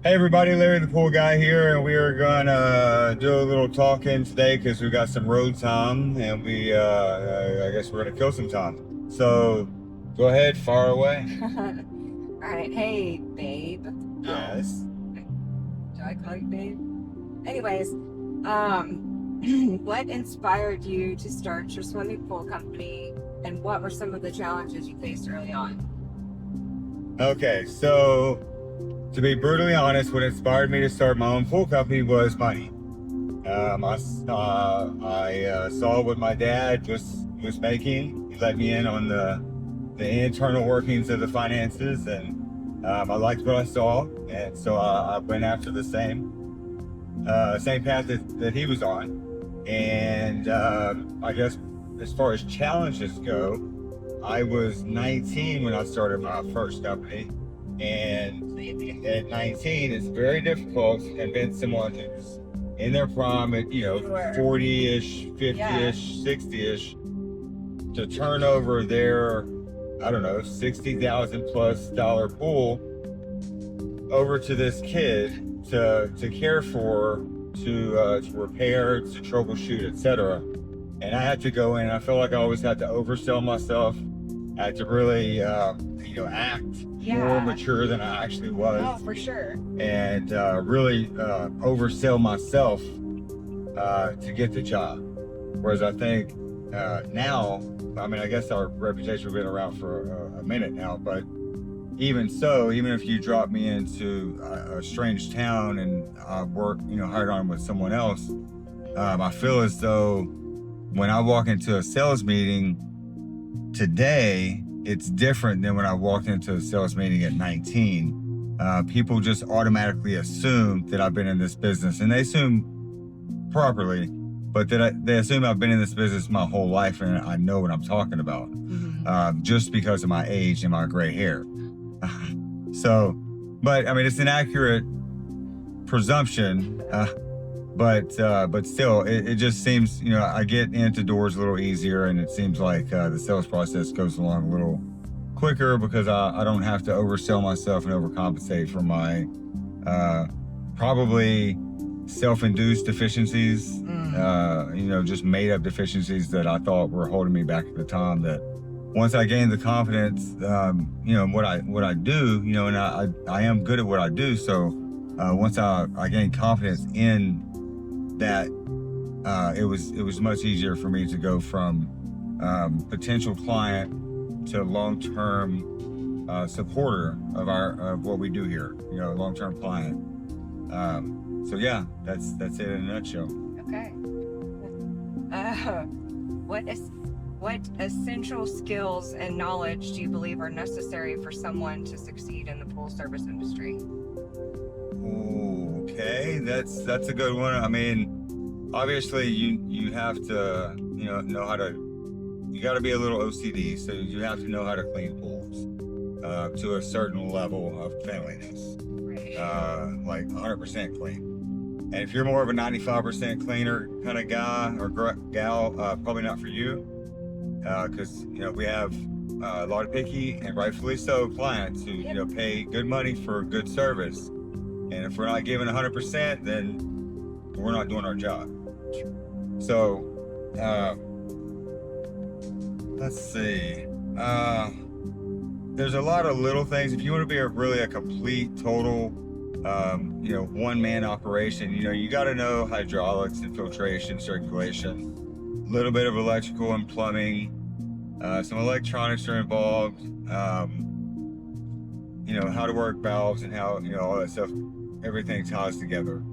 Hey everybody, Larry the Pool Guy here, and we are gonna do a little talking today because we got some road time, and I guess we're gonna kill some time. So, go ahead, fire away. All right, hey, babe. Yes. Do I call you babe? Anyways, what inspired you to start your swimming pool company, and what were some of the challenges you faced early on? Okay, so to be brutally honest, what inspired me to start my own pool company was money. I saw what my dad was making. He let me in on the internal workings of the finances, and I liked what I saw, and so I went after the same path that he was on. And I guess as far as challenges go, I was 19 when I started my first company, and at 19, it's very difficult to convince someone who's in their prime at 40-ish, 50-ish, 60-ish to turn over their, I don't know, $60,000+ pool over to this kid to care for, to repair, to troubleshoot, etc. And I had to go in. I felt like I always had to oversell myself. I had to really, act more mature than I actually was. Oh, for sure. And really oversell myself to get the job. Whereas I think now, I mean, I guess our reputation has been around for a minute now, but even so, even if you drop me into a strange town and work, hired on with someone else, I feel as though when I walk into a sales meeting today, it's different than when I walked into a sales meeting at 19. People just automatically assume that I've been in this business, and they assume properly, but they assume I've been in this business my whole life and I know what I'm talking about, just because of my age and my gray hair. So, but I mean, it's an accurate presumption, but still, it just seems, I get into doors a little easier, and it seems like the sales process goes along a little quicker because I don't have to oversell myself and overcompensate for my probably self-induced deficiencies, just made-up deficiencies that I thought were holding me back at the time. That once I gained the confidence, what I do, and I am good at what I do. So once I gained confidence in that, it was much easier for me to go from potential client to long-term supporter of what we do here. Long-term client. So yeah, that's it in a nutshell. Okay. What essential skills and knowledge do you believe are necessary for someone to succeed in the pool service industry? Okay, that's a good one. I mean, obviously you have to know how to. You got to be a little OCD, so you have to know how to clean pools to a certain level of cleanliness, like 100% clean. And if you're more of a 95% cleaner kind of guy or gal, probably not for you, because we have a lot of picky and rightfully so clients who pay good money for good service. And if we're not giving 100%, then we're not doing our job. So, let's see. There's a lot of little things. If you want to be really a complete, total, one-man operation, you got to know hydraulics and filtration, circulation, a little bit of electrical and plumbing, some electronics are involved, how to work valves and how, all that stuff. Everything ties together.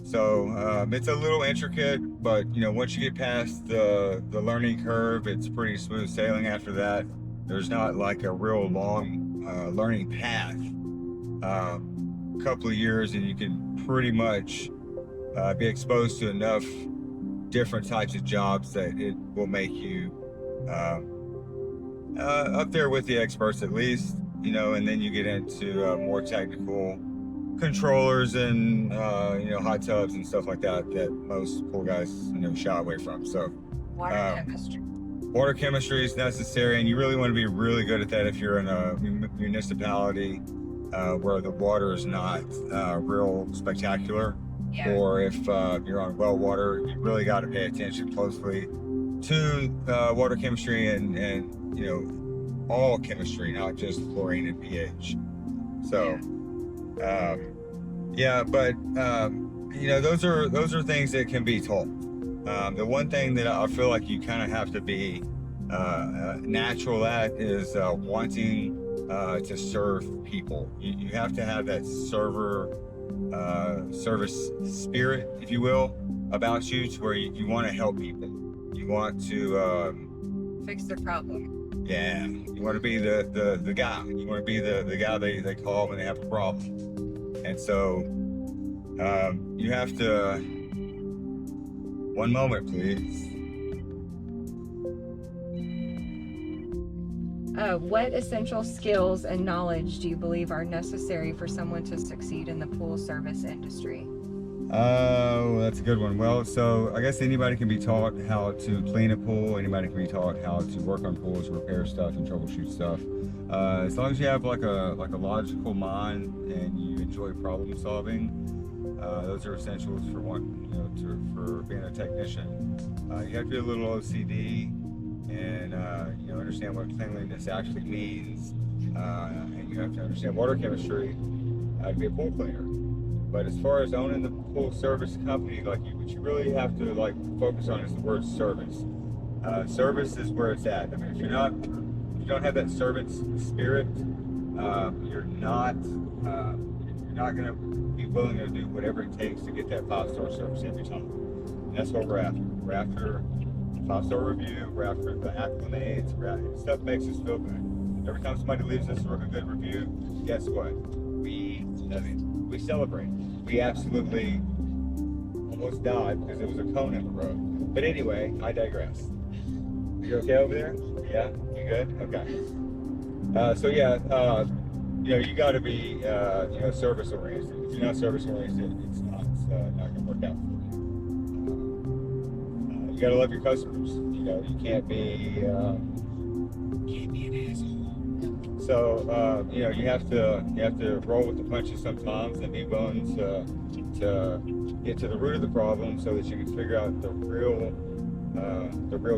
So it's a little intricate, but once you get past the learning curve, it's pretty smooth sailing after that. There's not like a real long learning path. A couple of years and you can pretty much be exposed to enough different types of jobs that it will make you up there with the experts at least, and then you get into more technical controllers and hot tubs and stuff like that most pool guys shy away from. So Water chemistry is necessary, and you really want to be really good at that if you're in a municipality where the water is not real spectacular. Yeah. Or if you're on well water, you really got to pay attention closely to water chemistry and you know, all chemistry, not just chlorine and pH. So yeah, but you know, those are things that can be taught. The one thing that I feel like you kind of have to be natural at is wanting to serve people. You have to have that service spirit, if you will, about you, to where you want to help people. You want to fix their problem. Yeah, you want to be the guy. You want to be the guy they call when they have a problem. And so you have to, one moment please. What essential skills and knowledge do you believe are necessary for someone to succeed in the pool service industry? Oh, that's a good one. Well, so I guess anybody can be taught how to clean a pool. Anybody can be taught how to work on pools, repair stuff, and troubleshoot stuff. As long as you have like a logical mind and you enjoy problem solving, those are essentials for one, you know, for being a technician. You have to be a little OCD and you know, understand what cleanliness actually means, and you have to understand water chemistry to be a pool cleaner. But as far as owning the pool service company, like what you really have to like focus on is the word service. Service is where it's at. I mean, if you don't have that service spirit, you're not going to be willing to do whatever it takes to get that 5-star service every time. And that's what we're after. We're after 5-star review. We're after the acclimates. Stuff makes us feel good. Every time somebody leaves us a good review, guess what? We celebrate. We absolutely almost died because there was a cone in the road. But anyway, I digress. You okay over there? Yeah? You good? Okay. So yeah, you know, you got to be, you know, service oriented. If you're not service oriented, it's not going to work out for you. You got to love your customers. You know, you can't be an asshole. So you know, you have to roll with the punches sometimes and be willing to get to the root of the problem so that you can figure out the real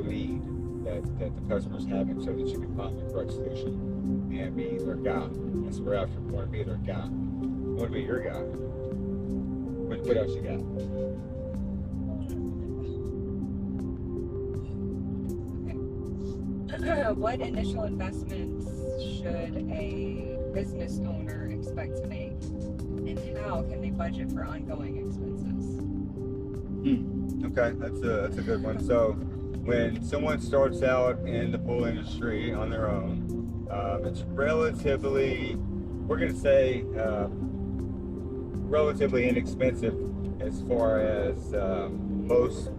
need that the customer's having, so that you can find the correct solution and be their guy. That's what we're after. We want to be their guy. We want to be your guy. What else you got? What initial investments should a business owner expect to make, and how can they budget for ongoing expenses? Okay, that's a good one. So when someone starts out in the pool industry on their own, it's relatively, we're going to say, relatively inexpensive as far as most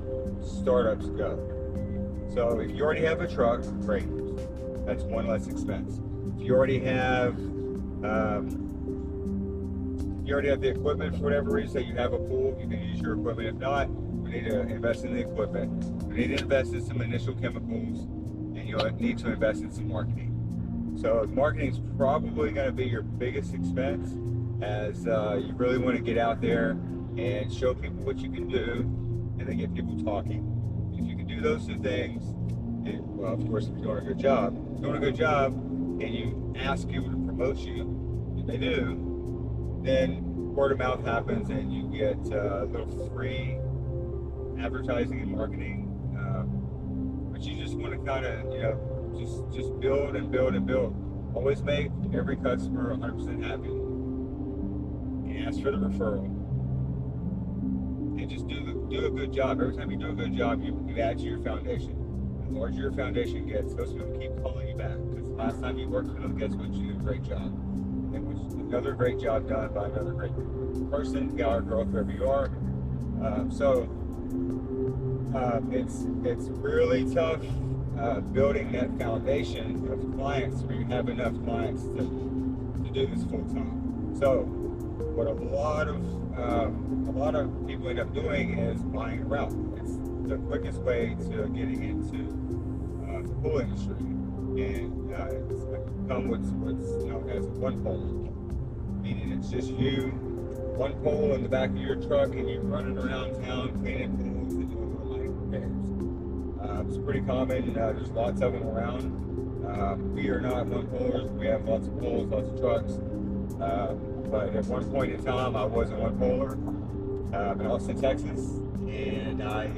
startups go. So if you already have a truck, great. That's one less expense. If you already have the equipment for whatever reason, that you have a pool, you can use your equipment. If not, we need to invest in the equipment. We need to invest in some initial chemicals, and you'll need to invest in some marketing. So marketing is probably going to be your biggest expense, as you really want to get out there and show people what you can do, and then get people talking. If you can do those two things, and, well, of course, if you're doing a good job, and you ask people to promote you, if they do, then word of mouth happens, and you get a little free advertising and marketing. But you just want to kind of, you know, just build and build and build. Always make every customer 100% happy. And ask for the referral. And just do a good job. Every time you do a good job, you add to your foundation. The larger your foundation gets, those people keep calling you back. Because the last time you worked with them, guess what? You did a great job. And it was another great job done by another great person, guy or girl, whoever you are. It's really tough building that foundation of clients where you have enough clients to do this full time. So what a lot of people end up doing is buying a route. It's the quickest way to getting into the pool industry, and it's become what's known as a one pole. meaning it's just you, one pole in the back of your truck, and you're running around town cleaning pools and doing little minor repairs. It's pretty common. There's lots of them around. We are not one polers. We have lots of poles, lots of trucks. But at one point in time, I was a one poler in Austin, Texas, and I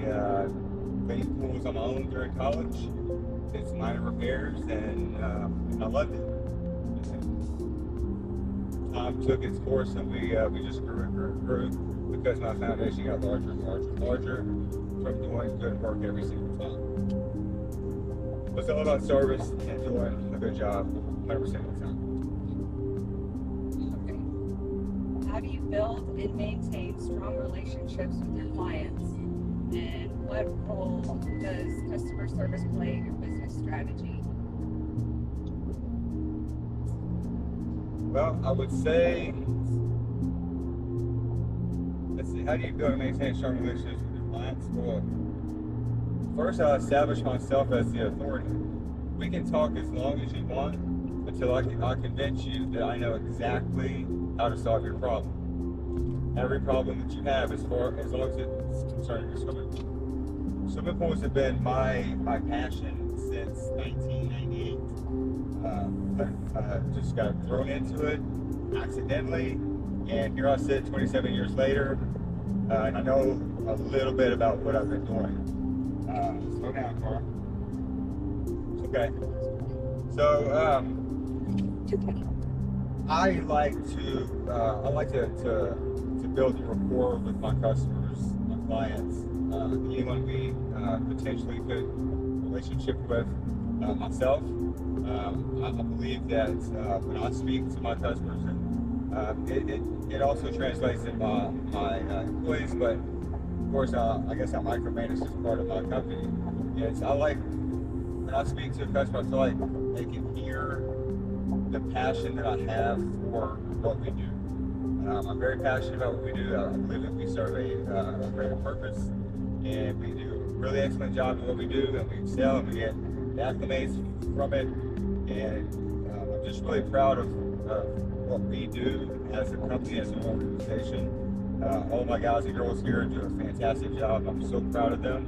cleaned pools on my own during college. Did some minor repairs, and I loved it. Time took its course, and we just grew and grew and grew because my foundation got larger and larger and larger from doing good work every single time. It's all about service and doing a good job 100% of the time. Okay. How do you build and maintain strong relationships with your clients? And what role does customer service play in your business strategy? Well, I would say, let's see, how do you build and maintain strong relationships with your clients? Well, first, I'll establish myself as the authority. We can talk as long as you want until I convince you that I know exactly how to solve your problem. Every problem that you have, as long as it's concerning your swimming pool. Swimming pools have been my passion since 1998. I just got thrown into it accidentally, and here I sit 27 years later, and I know a little bit about what I've been doing. Slow down, car. Okay. So I like to build a rapport with my customers, my clients, anyone we potentially could relationship with, myself. I believe that when I speak to my customers, and it also translates in my employees, but of course, I guess I micromanage as part of my company. Yes, when I speak to a customer, I feel like they can hear the passion that I have for what we do. I'm very passionate about what we do. I believe that we serve a greater purpose, and we do a really excellent job at what we do, and we excel, and we get accolades from it. And I'm just really proud of what we do as a company, as an organization. All my guys and girls here do a fantastic job. I'm so proud of them.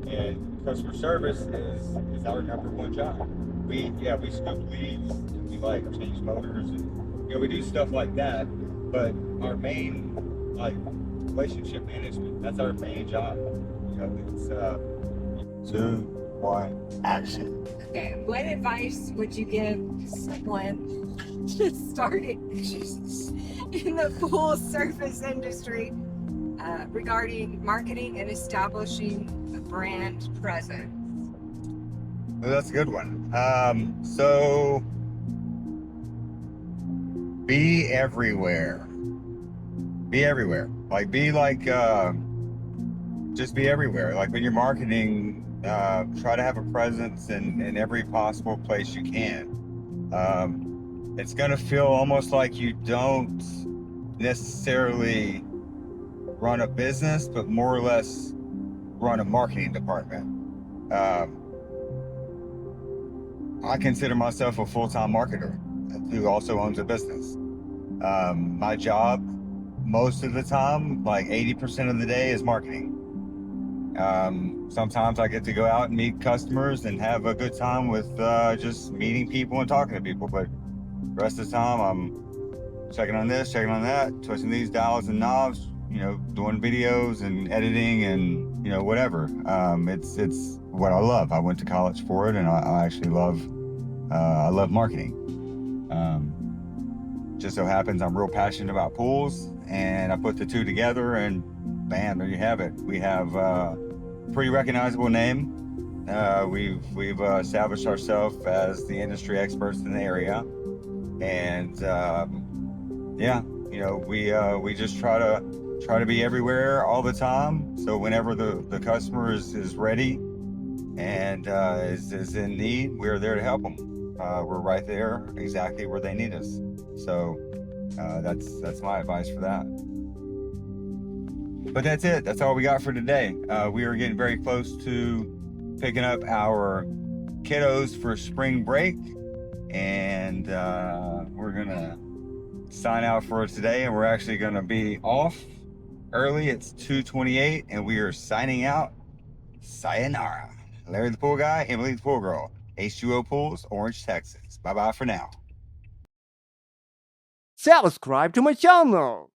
And customer service is our #1 job. We scoop leads, we change motors, and we do stuff like that. But our main relationship management, that's our main job. It's 2, 1, action. Okay, what advice would you give someone just starting in the pool service industry regarding marketing and establishing a brand presence? Well, that's a good one. So be everywhere. Be everywhere. Just be everywhere. When you're marketing, try to have a presence in every possible place you can. It's gonna feel almost like you don't necessarily run a business, but more or less run a marketing department. I consider myself a full-time marketer who also owns a business. My job, most of the time, 80% of the day, is marketing. Sometimes I get to go out and meet customers and have a good time with just meeting people and talking to people, but the rest of the time I'm checking on this, checking on that, twisting these dials and knobs, doing videos and editing and whatever. It's what I love. I went to college for it, and I actually love marketing. Just so happens I'm real passionate about pools, and I put the two together, and bam, there you have it. We have a pretty recognizable name. We've established ourselves as the industry experts in the area, and we just try to be everywhere all the time. So whenever the customer is ready and is in need, we're there to help them. We're right there exactly where they need us. So that's my advice for that. But that's it. That's all we got for today. We are getting very close to picking up our kiddos for spring break, and we're gonna sign out for today, and we're actually going to be off early. It's 2:28, and we are signing out. Sayonara. Larry the Pool Guy, Emily the Pool Girl. H2O Pools, Orange, Texas. Bye-bye for now. Subscribe to my channel.